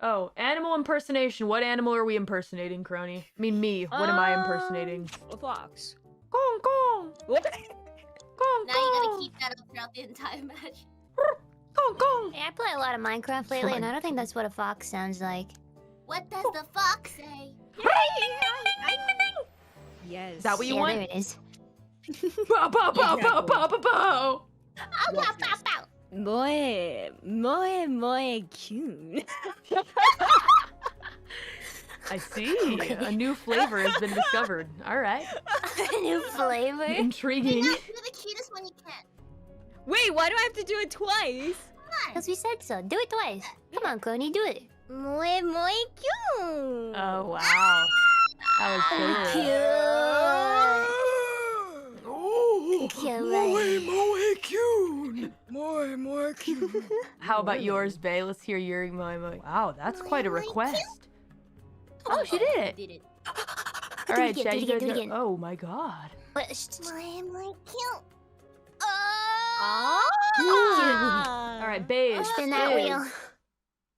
Oh, animal impersonation. What animal are we impersonating, Kronii? I mean, me. What am I impersonating? A fox. Gong gong. What? Gong Now you gotta keep that up throughout the entire match. gong gong. Hey, I play a lot of Minecraft lately, and I don't think that's what a fox sounds like. What does the fox say? Yes. Is that what you Yeah, want? there it is. Bow, bow, bow, bow, bow, bow, bow. Oh, pow, pow, pow. Moe Moe Kyun. I see. A new flavor has been discovered. All right. New flavor. Intriguing. You're the cutest one you can. Wait, why do I have to do it twice? Because we said so. Do it twice. Come on, Kronii, do it. Moe Moe Kyun. Oh, wow. That was good. Oh, Moe Kyun. How about yours, Bae? Let's hear your Moe Moe. Wow, that's quite a request. Oh, she did it. Did it. All right, do it Chad, again, you do it gotta again. go. Oh my God. Moe Moe Kyun. All right, Bae. Spin that wheel.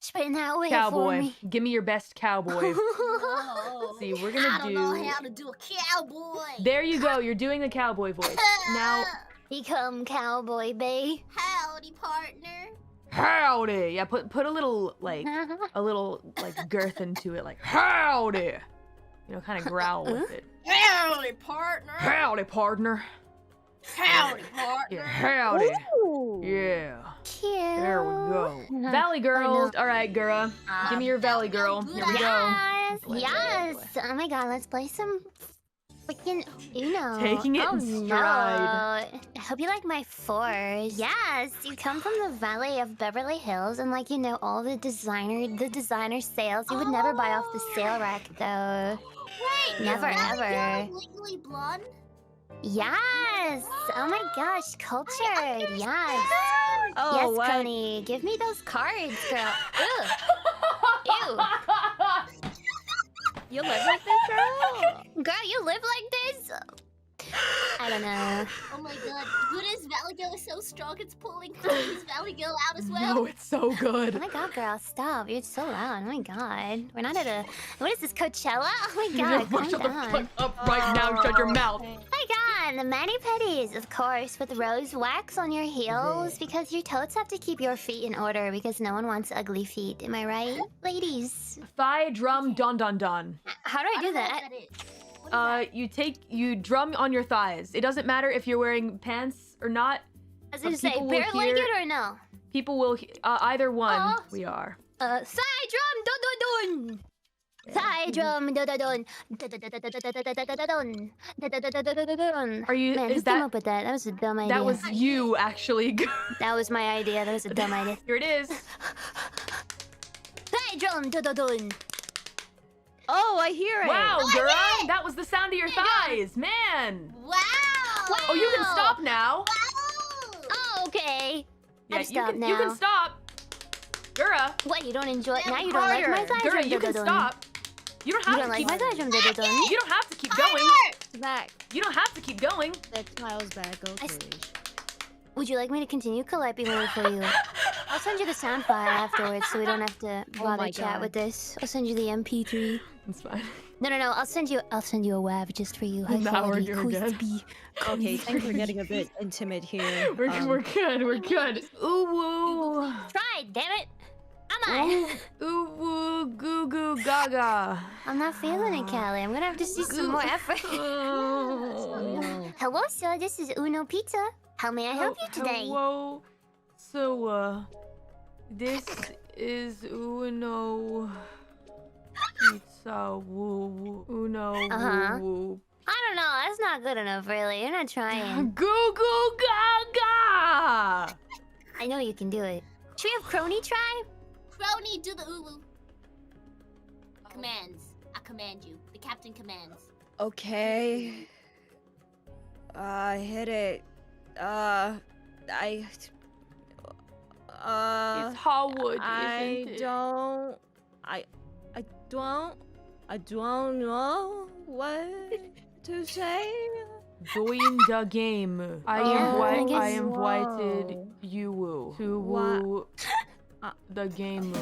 Spin that wheel for Cowboy. me. Give me your best cowboy. Whoa. See, we're I gonna don't know how to do a cowboy. There you go. You're doing the cowboy voice. Now, Become Cowboy Bae. Howdy, partner. howdy. Yeah, put a little like girth into it, like howdy. You know, kind of growl with it. Howdy, partner. Howdy, partner. Howdy, partner. Yeah, howdy. Yeah. Cute. There we go. Valley girl. All right, Gura. Give me your Valley girl. Here we go. Yes, Play, yes. play, play. Oh my God, let's play some freaking UNO. Taking it oh, in stride. No. I hope you like my fours. Yes, you come from the Valley of Beverly Hills, and like you know all the designer sales. You would never buy off the sale rack though. Wait, Never, is Valley ever. Girl Legally Blonde? Yes. Oh my gosh, cultured. Yes. Oh, Yes, what? Kronii, give me those cards, girl. Ew. Ew. You live like this, girl? Girl, you live like this? I don't know. Oh my god, Guda's Valley Girl is so strong it's pulling Chloe's Valley Girl out as well. No, it's so Oh good. my god, girl, stop. You're so loud. Oh my god. We're not at a... What is this, Coachella? Oh my god, calm Shut the down. fuck up right now. Shut your mouth. Oh my god, the mani-pedis, of course, with rose wax on your heels, because your toes have to keep your feet in order, because no one wants ugly feet. Am I right? Ladies. Thigh drum don don don. How do I do don't know that? what is. What is You drum on your thighs. It doesn't matter if you're wearing pants or not. As in But say, people will bare-legged hear- or no? People will either one. Oh. We are. Thigh drum, dun-dun-dun! Thigh drum, dun-dun-dun! Dun-dun-dun-dun-dun-dun-dun! Dun-dun-dun-dun-dun-dun! Are you? Man, is who came that? up with that? That was a dumb idea. That was you actually. That was my idea. That was a dumb idea. Here it is. Thigh drum, dun-dun-dun! Oh, I hear it. Wow, I Gura, did it! that was the sound of your thighs, man. Wow! Oh, you can stop now. Wow! Oh, okay. Yeah, I'm you stopped can. now. You can stop. Gura, What, you don't enjoy it? Yeah, Now you don't like my harder. thigh drum, Gura, you can dun-dun-dun. stop. You don't You have don't to like keep. my thigh drum, dun-dun-dun. You don't have to keep going. Back. You don't have to keep going. That smile's back. Okay. Would you like me to continue collabing for you? I'll send you the sound file afterwards so we don't have to bother my chat God. with this. I'll send you the MP3. It's fine. No, I'll send you a WAV just for you. High Now we're quality, good. crispy. Okay, things are getting a bit intimate here. We're good. We're good. Ooh woo. Try, damn it! Come on! Ooh woo goo goo gaga. I'm not feeling it, Calli. I'm gonna have to see some more effort. Oh. Hello, sir. This is UNO Pizza. How may I help you today? Hello. So, this is Uno Pizza Woo Uno Uh-huh. Woo Woo. I don't know. That's not good enough, really. You're not trying. Goo goo gaga. I know you can do it. Should we have Kronii try? Kronii, do the uwu. Commands. I command you. The captain commands. Okay. Hit it. It's Hollywood, I isn't it? don't know what to say. Join the game. I invited you to woo the game.